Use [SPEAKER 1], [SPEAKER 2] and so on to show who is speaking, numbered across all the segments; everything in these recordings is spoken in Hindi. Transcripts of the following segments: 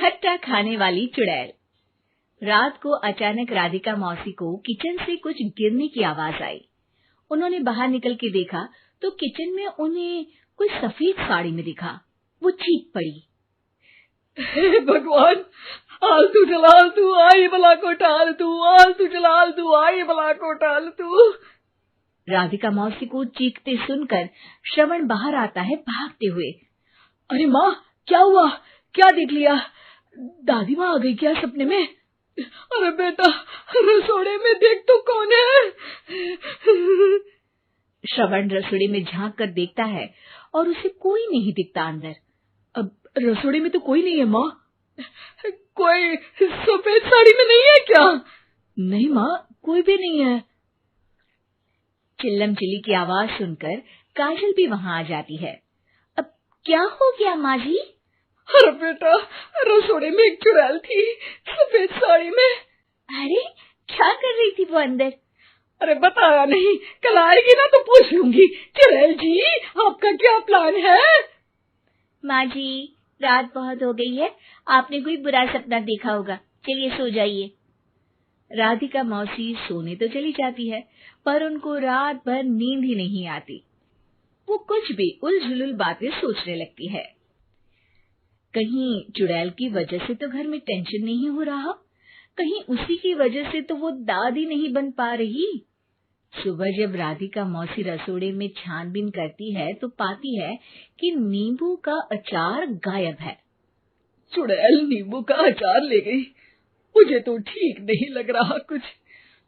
[SPEAKER 1] खट्टा खाने वाली चुड़ैल। रात को अचानक राधिका मौसी को किचन से कुछ गिरने की आवाज आई। उन्होंने बाहर निकल के देखा तो किचन में उन्हें कोई सफेद साड़ी में दिखा। वो चीख पड़ी,
[SPEAKER 2] हे भगवान, आलतू जलाल तू आई भला को टाल तू, आलतू जलाल तू आई भला को टाल तू।
[SPEAKER 1] राधिका मौसी को चीखते सुनकर श्रवण बाहर आता है भागते हुए।
[SPEAKER 2] अरे माँ, क्या हुआ? क्या देख लिया? दादी माँ आ गई क्या सपने में? अरे बेटा, रसोड़े में देख तो कौन है?
[SPEAKER 1] श्रवण रसोड़े में झांक कर देखता है और उसे कोई नहीं दिखता अंदर।
[SPEAKER 2] अब रसोड़े में तो कोई नहीं है माँ। कोई सफेद साड़ी में नहीं है क्या? नहीं माँ, कोई भी नहीं है।
[SPEAKER 1] चिल्लम चिल्ली की आवाज सुनकर काजल भी वहां आ जाती है। अब क्या हो गया माँ जी?
[SPEAKER 2] अरे बेटा, रसोड़े में एक चुड़ैल थी सफेद साड़ी में।
[SPEAKER 1] अरे क्या कर रही थी वो अंदर?
[SPEAKER 2] अरे बताया नहीं, कल आएगी ना तो पूछ लूंगी। चुड़ैल जी, आपका क्या प्लान है?
[SPEAKER 1] माँ जी, रात बहुत हो गई है, आपने कोई बुरा सपना देखा होगा, चलिए सो जाइए। राधिका मौसी सोने तो चली जाती है, पर उनको रात भर नींद ही नहीं आती। वो कुछ भी उलझुल बातें सोचने लगती है। कहीं चुड़ैल की वजह से तो घर में टेंशन नहीं हो रहा, कहीं उसी की वजह से तो वो दादी नहीं बन पा रही। सुबह जब राधिका मौसी रसोड़े में छानबीन करती है तो पाती है कि नींबू का अचार गायब है।
[SPEAKER 2] चुड़ैल नींबू का अचार ले गई, मुझे तो ठीक नहीं लग रहा कुछ।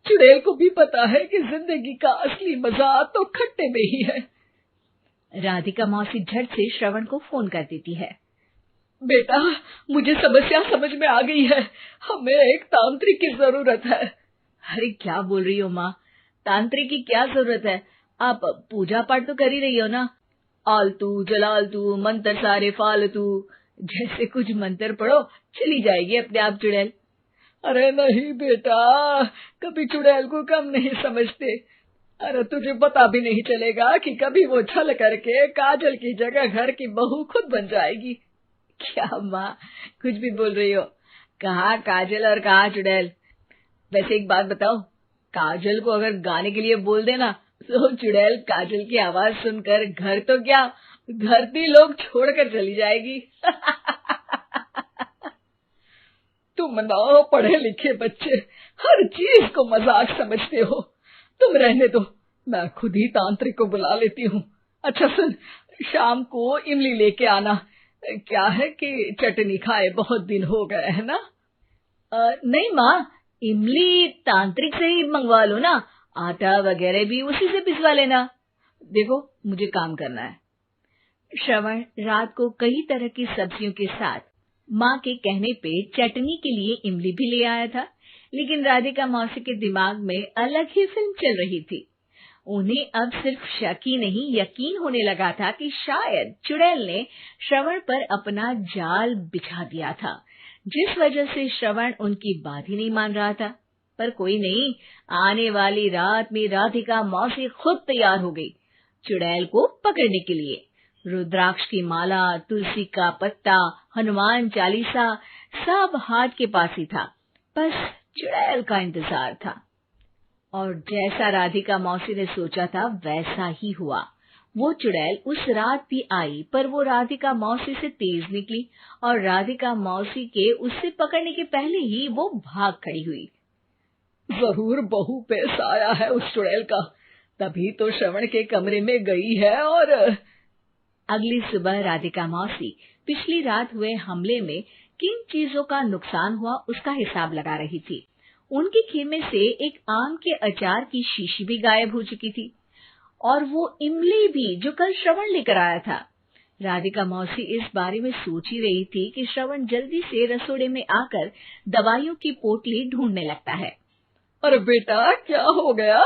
[SPEAKER 2] चुड़ैल को भी पता है कि जिंदगी का असली मजा तो खट्टे में ही है।
[SPEAKER 1] राधिका मौसी झट से श्रवण को फोन कर देती है।
[SPEAKER 2] बेटा, मुझे समस्या समझ में आ गई है, हमें एक तांत्रिक की जरूरत है।
[SPEAKER 1] अरे क्या बोल रही हो माँ, तांत्रिक की क्या जरूरत है? आप पूजा पाठ तो कर ही रही हो ना। आलतू जलालतू मंत्र सारे फालतू जैसे कुछ मंत्र पढ़ो, चली जाएगी अपने आप चुड़ैल।
[SPEAKER 2] अरे नहीं बेटा, कभी चुड़ैल को कम नहीं समझते। अरे तुझे पता भी नहीं चलेगा कि कभी वो छल करके काजल की जगह घर की बहू खुद बन जाएगी।
[SPEAKER 1] क्या माँ, कुछ भी बोल रही हो? कहाँ काजल और कहाँ चुड़ैल? वैसे एक बात बताओ, काजल को अगर गाने के लिए बोल देना तो चुड़ैल काजल की आवाज सुनकर घर तो क्या धरती लोग छोड़कर चली जाएगी।
[SPEAKER 2] तुम ना पढ़े लिखे बच्चे हर चीज को मजाक समझते हो। तुम रहने दो, मैं खुद ही तांत्रिक को बुला लेती हूँ। अच्छा सुन, शाम को इमली लेके आना। क्या है कि चटनी खाए बहुत दिन हो गए है ना?
[SPEAKER 1] नहीं माँ, इमली तांत्रिक से ही मंगवा लो ना, आटा वगैरह भी उसी से पिसवा लेना। देखो मुझे काम करना है। श्रवण रात को कई तरह की सब्जियों के साथ माँ के कहने पे चटनी के लिए इमली भी ले आया था, लेकिन राधिका मौसी के दिमाग में अलग ही फिल्म चल रही थी। उन्हें अब सिर्फ शक ही नहीं यकीन होने लगा था कि शायद चुड़ैल ने श्रवण पर अपना जाल बिछा दिया था, जिस वजह से श्रवण उनकी बात ही नहीं मान रहा था। पर कोई नहीं, आने वाली रात में राधिका मौसी खुद तैयार हो गई चुड़ैल को पकड़ने के लिए। रुद्राक्ष की माला, तुलसी का पत्ता, हनुमान चालीसा सब हाथ के पास ही था, बस चुड़ैल का इंतजार था। और जैसा राधिका मौसी ने सोचा था वैसा ही हुआ। वो चुड़ैल उस रात भी आई, पर वो राधिका मौसी से तेज निकली और राधिका मौसी के उससे पकड़ने के पहले ही वो भाग खड़ी हुई।
[SPEAKER 2] जरूर बहू पे साया है उस चुड़ैल का, तभी तो श्रवण के कमरे में गई है। और
[SPEAKER 1] अगली सुबह राधिका मौसी पिछली रात हुए हमले में किन चीजों का नुकसान हुआ उसका हिसाब लगा रही थी। उनके खेमे से एक आम के अचार की शीशी भी गायब हो चुकी थी और वो इमली भी जो कल श्रवण लेकर आया था। राधिका मौसी इस बारे में सोच ही रही थी कि श्रवण जल्दी से रसोड़े में आकर दवाइयों की पोटली ढूंढने लगता है।
[SPEAKER 2] अरे बेटा, क्या हो गया?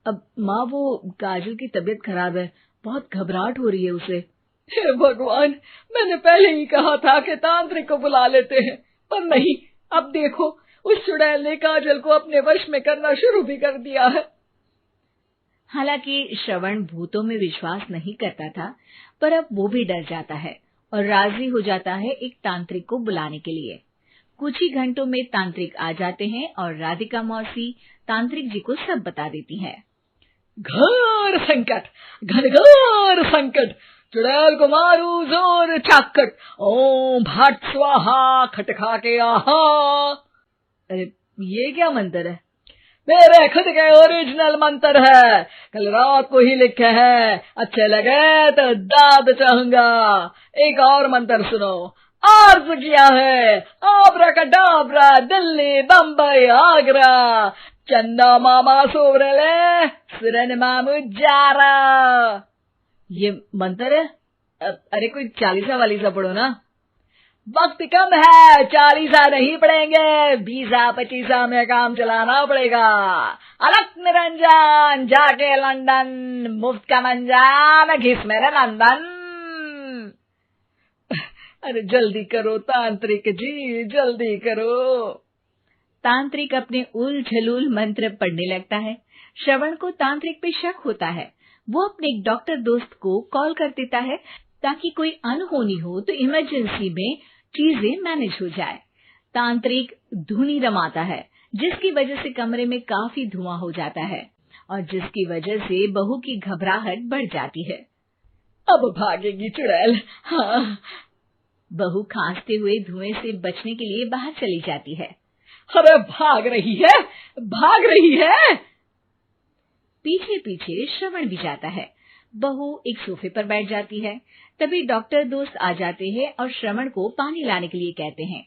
[SPEAKER 1] अब माँ, वो काजल की तबीयत खराब है, बहुत घबराहट हो रही है उसे।
[SPEAKER 2] हे भगवान, मैंने पहले ही कहा था कि तांत्रिक को बुला लेते हैं, पर नहीं, अब देखो उस चुड़ैल ने काजल को अपने वश में करना शुरू भी कर दिया है।
[SPEAKER 1] हालांकि श्रवण भूतों में विश्वास नहीं करता था, पर अब वो भी डर जाता है और राजी हो जाता है एक तांत्रिक को बुलाने के लिए। कुछ ही घंटों में तांत्रिक आ जाते हैं और राधिका मौसी तांत्रिक जी को सब बता देती है।
[SPEAKER 2] घोर संकट, घनघोर संकट, चुड़ैल को मारू जोर चाकट, ओम भट स्वाहा खटखा के आहा।
[SPEAKER 1] अरे ये क्या मंत्र है?
[SPEAKER 2] मेरे खुद के ओरिजिनल मंत्र है, कल रात को ही लिखे हैं, अच्छे लगे तो दाद चाहूंगा। एक और मंत्र सुनो। अर्ज किया है आब्राकडाब्रा, दिल्ली बम्बई आगरा, चंदा मामा सोवरले सुरन मामू जारा।
[SPEAKER 1] ये मंत्र है? अरे कोई 40 वाली सा पढ़ो ना।
[SPEAKER 2] वक्त कम है, 40 नहीं पड़ेंगे, 20-25 में काम चलाना पड़ेगा। अलग निरंजन जाके लंदन, मुफ्त का मंजान घिस मेरे नंदन। अरे जल्दी करो तांत्रिक जी, जल्दी करो।
[SPEAKER 1] तांत्रिक अपने उल झलूल मंत्र पढ़ने लगता है। श्रवण को तांत्रिक पे शक होता है। वो अपने एक डॉक्टर दोस्त को कॉल कर देता है ताकि कोई अनहोनी हो तो इमरजेंसी में चीजें मैनेज हो जाए। तांत्रिक धुनी रमाता है, जिसकी वजह से कमरे में काफी धुआं हो जाता है और जिसकी वजह से बहू की घबराहट बढ़ जाती है।
[SPEAKER 2] अब भागेगी चुड़ैल। हाँ।
[SPEAKER 1] बहू खांसते हुए धुएं से बचने के लिए बाहर चली जाती है।
[SPEAKER 2] अरे भाग रही है, भाग रही है।
[SPEAKER 1] पीछे पीछे श्रवण भी जाता है। बहू एक सोफे पर बैठ जाती है। तभी डॉक्टर दोस्त आ जाते हैं और श्रवण को पानी लाने के लिए कहते हैं।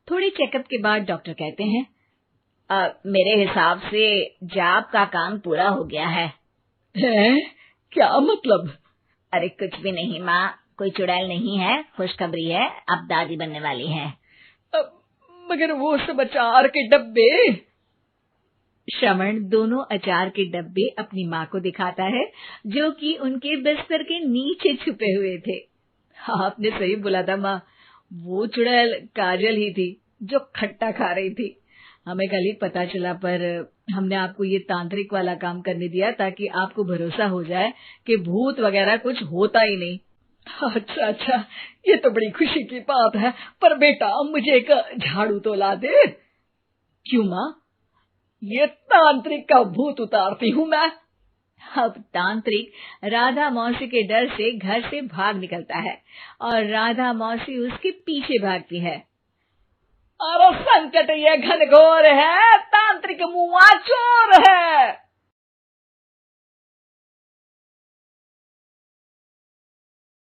[SPEAKER 1] थोड़े चेकअप के बाद डॉक्टर कहते हैं, मेरे हिसाब से जाप का काम पूरा हो गया है।
[SPEAKER 2] क्या मतलब?
[SPEAKER 1] अरे कुछ भी नहीं माँ, कोई चुड़ैल नहीं है, खुशखबरी है, अब दादी बनने वाली है।
[SPEAKER 2] मगर वो सब अचार के डब्बे।
[SPEAKER 1] श्रवण दोनों अचार के डब्बे अपनी माँ को दिखाता है, जो कि उनके बिस्तर के नीचे छुपे हुए थे। आपने सही बोला था माँ, वो चुड़ैल काजल ही थी जो खट्टा खा रही थी। हमें कल ही पता चला, पर हमने आपको ये तांत्रिक वाला काम करने दिया ताकि आपको भरोसा हो जाए कि भूत वगैरह कुछ होता ही नहीं।
[SPEAKER 2] अच्छा अच्छा, ये तो बड़ी खुशी की बात है, पर बेटा मुझे एक झाड़ू तो ला दे।
[SPEAKER 1] क्यों माँ?
[SPEAKER 2] ये तांत्रिक का भूत उतारती हूँ मैं।
[SPEAKER 1] अब तांत्रिक राधा मौसी के डर से घर से भाग निकलता है और राधा मौसी उसके पीछे भागती है।
[SPEAKER 2] अरे संकट ये घनघोर है, तांत्रिक मुआ चोर है।